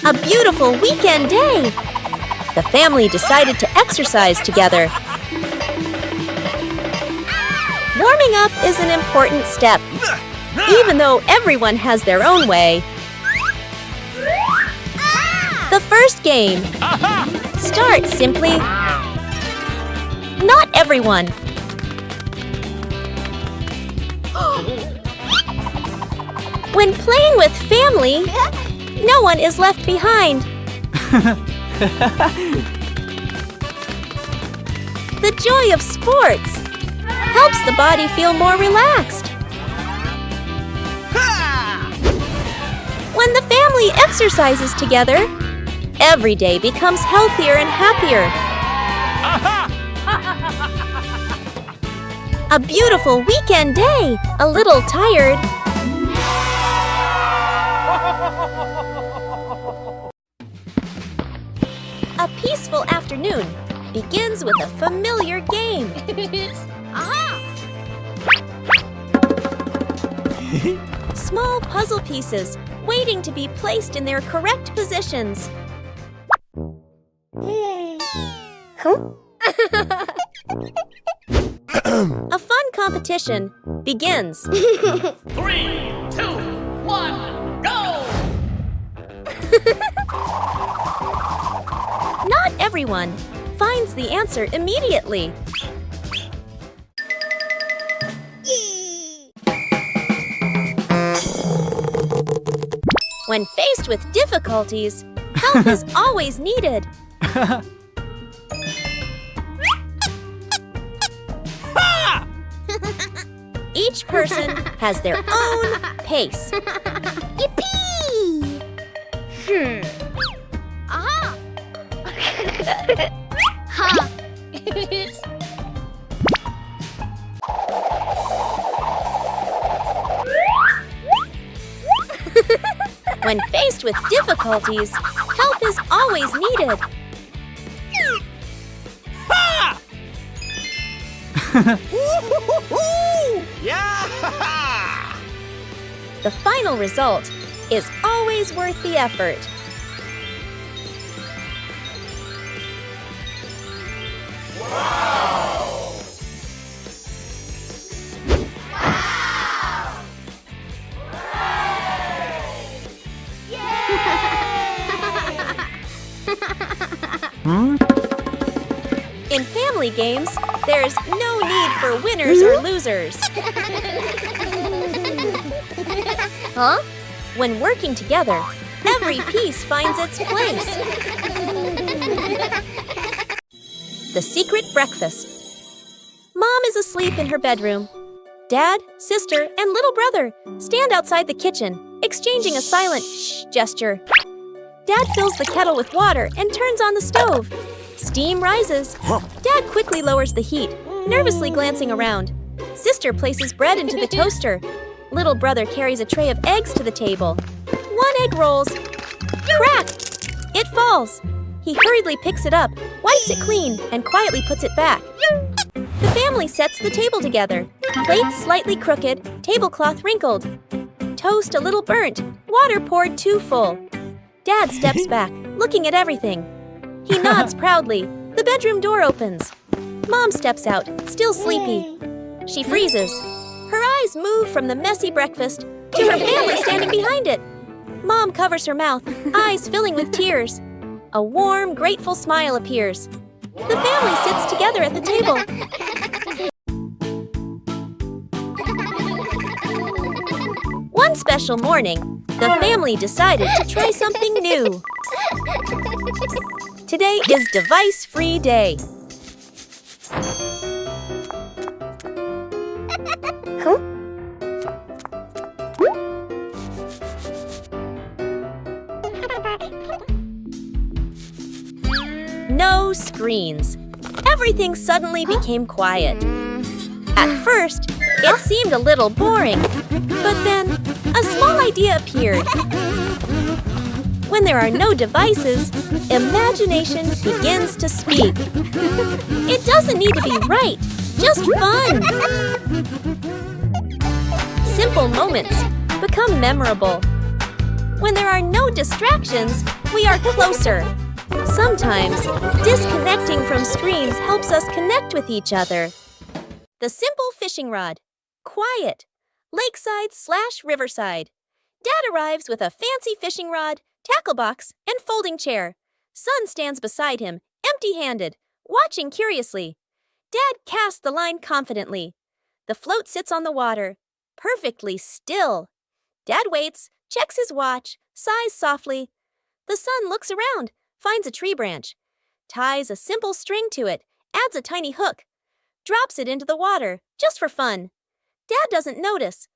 A beautiful weekend day! The family decided to exercise together. Warming up is an important step, even though everyone has their own way. The first game. Start simply. Not everyone. When playing with family, no one is left behind. The joy of sports helps the body feel more relaxed. When the family exercises together, every day becomes healthier and happier. A beautiful weekend day, a little tired. A peaceful afternoon begins with a familiar game. Small puzzle pieces waiting to be placed in their correct positions. A fun competition begins. 3, 2, 1, go! Not everyone finds the answer immediately. When faced with difficulties, help is always needed. Each person has their own pace. Yippee! When faced with difficulties, help is always needed. Yeah! The final result is always worth the effort. In family games, there's no need for winners or losers. When working together, every piece finds its place. The secret breakfast. Mom is asleep in her bedroom. Dad, sister, and little brother stand outside the kitchen, exchanging a silent shh gesture. Dad fills the kettle with water and turns on the stove. Steam rises. Dad quickly lowers the heat, nervously glancing around. Sister places bread into the toaster. Little brother carries a tray of eggs to the table. One egg rolls. Crack! It falls. He hurriedly picks it up, wipes it clean, and quietly puts it back. The family sets the table together. Plates slightly crooked, tablecloth wrinkled. Toast a little burnt, water poured too full. Dad steps back, looking at everything. He nods proudly. The bedroom door opens. Mom steps out, still sleepy. She freezes. Her eyes move from the messy breakfast to her family standing behind it. Mom covers her mouth, eyes filling with tears. A warm, grateful smile appears. The family sits together at the table. One special morning, the family decided to try something new. Today is device-free day. No screens. Everything suddenly became quiet. At first, it seemed a little boring, but then a small idea appeared. When there are no devices, imagination begins to speak. It doesn't need to be right, just fun. Simple moments become memorable. When there are no distractions, we are closer. Sometimes, disconnecting from screens helps us connect with each other. The simple fishing rod. Quiet. Lakeside/riverside. Dad arrives with a fancy fishing rod, tackle box, and folding chair. Son stands beside him, empty-handed, watching curiously. Dad casts the line confidently. The float sits on the water, perfectly still. Dad waits, checks his watch, sighs softly. The son looks around, finds a tree branch, ties a simple string to it, adds a tiny hook, drops it into the water, just for fun. Dad doesn't notice.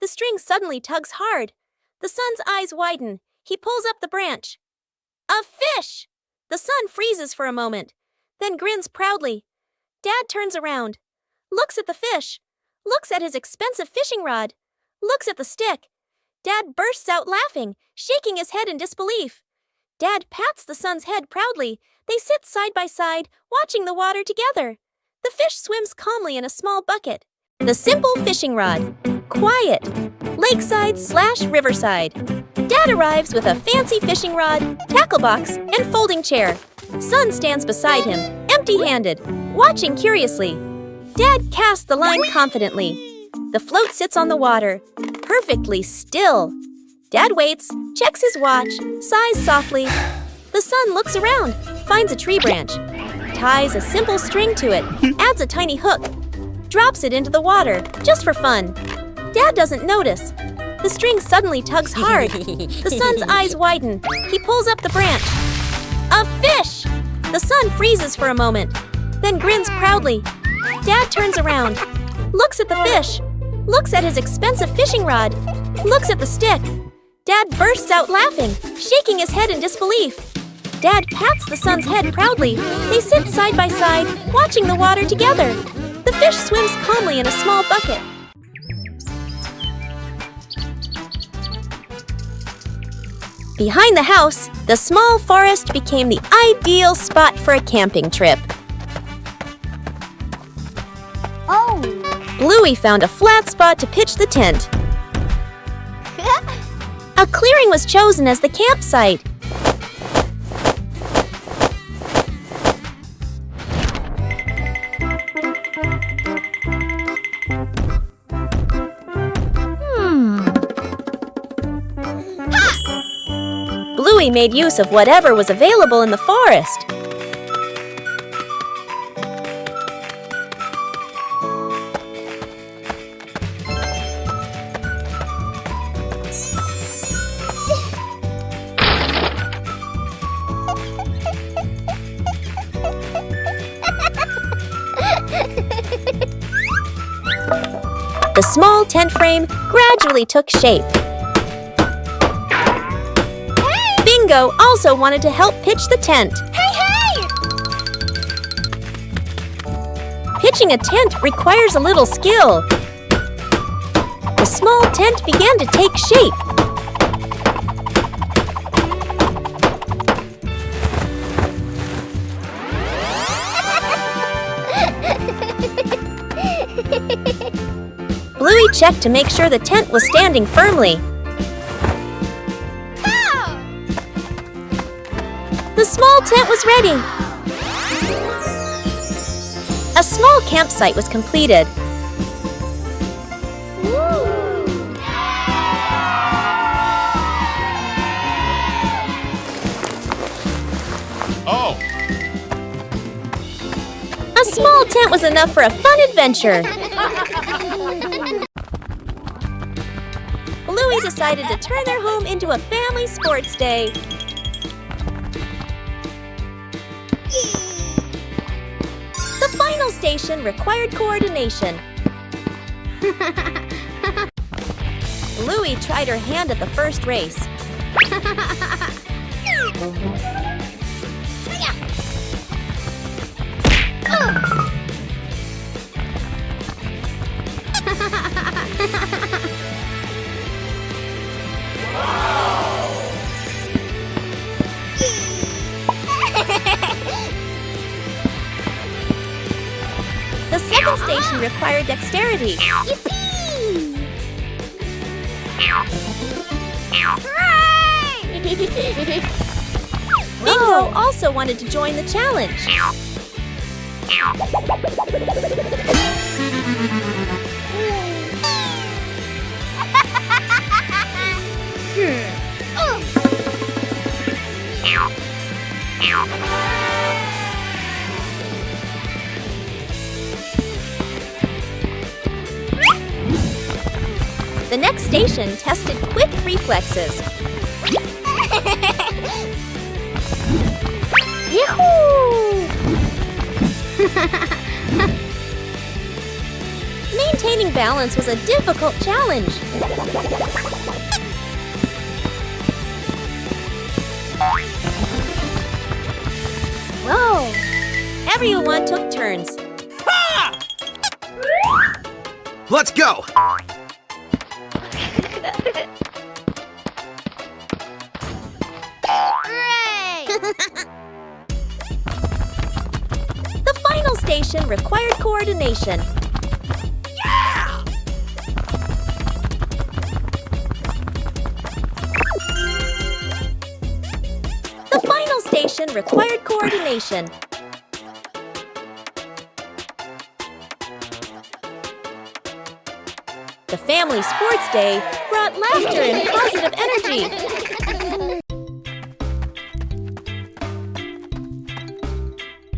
The string suddenly tugs hard. The son's eyes widen. He pulls up the branch. A fish! The son freezes for a moment, then grins proudly. Dad turns around, looks at the fish, looks at his expensive fishing rod, looks at the stick. Dad bursts out laughing, shaking his head in disbelief. Dad pats the son's head proudly. They sit side by side, watching the water together. The fish swims calmly in a small bucket. The simple fishing rod. Quiet. Lakeside/riverside. Dad arrives with a fancy fishing rod, tackle box, and folding chair. Son stands beside him, empty-handed, watching curiously. Dad casts the line confidently. The float sits on the water, perfectly still. Dad waits, checks his watch, sighs softly. The son looks around, finds a tree branch, ties a simple string to it, adds a tiny hook, drops it into the water, just for fun. Dad doesn't notice. The string suddenly tugs hard. The son's eyes widen. He pulls up the branch. A fish! The son freezes for a moment, then grins proudly. Dad turns around, looks at the fish, looks at his expensive fishing rod, looks at the stick. Dad bursts out laughing, shaking his head in disbelief. Dad pats the son's head proudly. They sit side by side, watching the water together. The fish swims calmly in a small bucket. Behind the house, the small forest became the ideal spot for a camping trip. Oh! Bluey found a flat spot to pitch the tent. A clearing was chosen as the campsite. Bluey made use of whatever was available in the forest. The small tent frame gradually took shape. Bingo also wanted to help pitch the tent. Hey! Pitching a tent requires a little skill. The small tent began to take shape. Bluey checked to make sure the tent was standing firmly. The small tent was ready. A small campsite was completed. Oh! A small tent was enough for a fun adventure. Bluey decided to turn their home into a family sports day. The final station required coordination. Bluey tried her hand at the first race. The second station required dexterity. Yippee! Hooray! Bingo also wanted to join the challenge. The next station tested quick reflexes. Yahoo! Maintaining balance was a difficult challenge. Whoa! Everyone took turns. Let's go! Hooray! The final station required coordination. Yeah! The final station required coordination. The family sports day brought laughter and positive energy.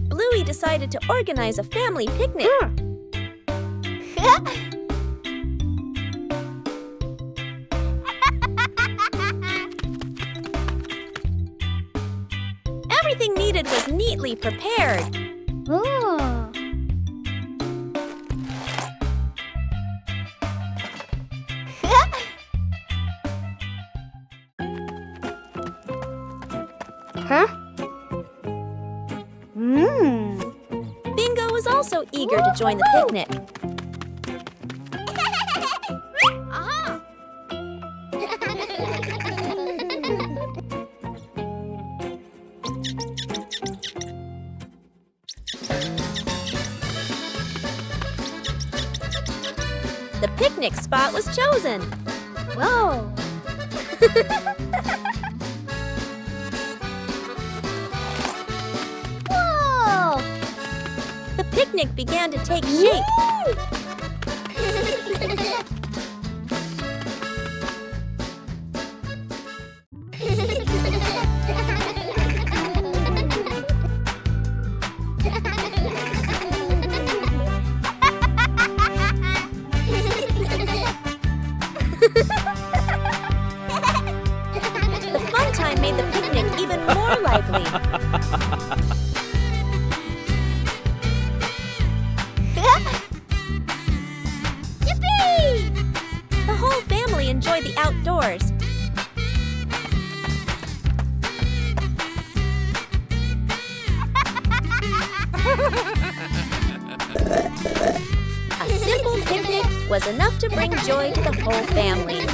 Bluey decided to organize a family picnic. Everything needed was neatly prepared. Ooh. Huh? Bingo was also eager to join the picnic. Aha! The picnic spot was chosen. Whoa! Whoa! The picnic began to take shape. The fun time made the picnic even more lively. Yippee! The whole family enjoyed the outdoors. A simple picnic was enough to bring joy to the whole family.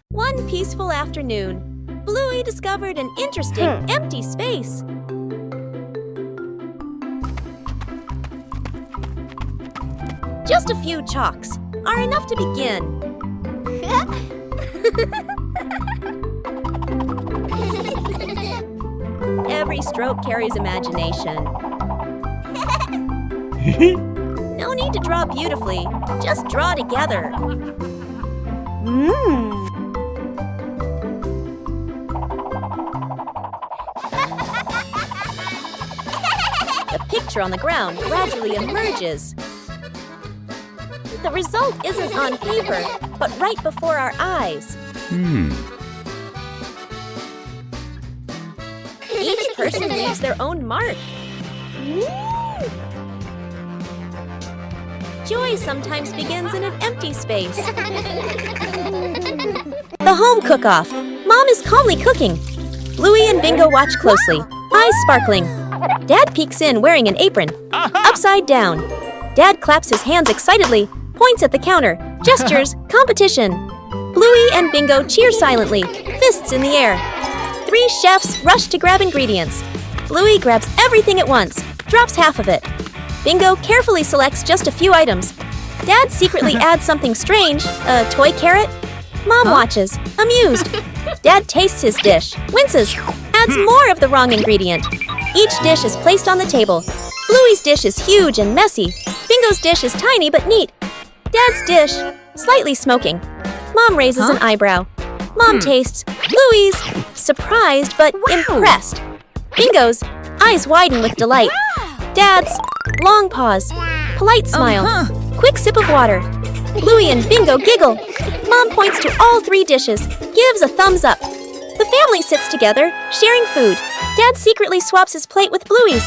One peaceful afternoon, Bluey discovered an interesting empty space. Just a few chalks are enough to begin. Every stroke carries imagination. No need to draw beautifully, just draw together. The picture on the ground gradually emerges. The result isn't on paper, but right before our eyes. Each person leaves their own mark. Joy sometimes begins in an empty space. The home cook-off. Mom is calmly cooking. Bluey and Bingo watch closely, eyes sparkling. Dad peeks in wearing an apron, upside down. Dad claps his hands excitedly, points at the counter, gestures, competition. Bluey and Bingo cheer silently, fists in the air. 3 chefs rush to grab ingredients. Bluey grabs everything at once, drops half of it. Bingo carefully selects just a few items. Dad secretly adds something strange, a toy carrot. Mom watches, amused. Dad tastes his dish, winces, adds more of the wrong ingredient. Each dish is placed on the table. Bluey's dish is huge and messy. Bingo's dish is tiny but neat. Dad's dish, slightly smoking. Mom raises an eyebrow. Mom tastes. Bluey's, surprised but impressed. Bingo's, eyes widen with delight. Dad's, long pause. Polite smile. Quick sip of water. Bluey and Bingo giggle. Mom points to all 3 dishes, gives a thumbs up. The family sits together, sharing food. Dad secretly swaps his plate with Bluey's.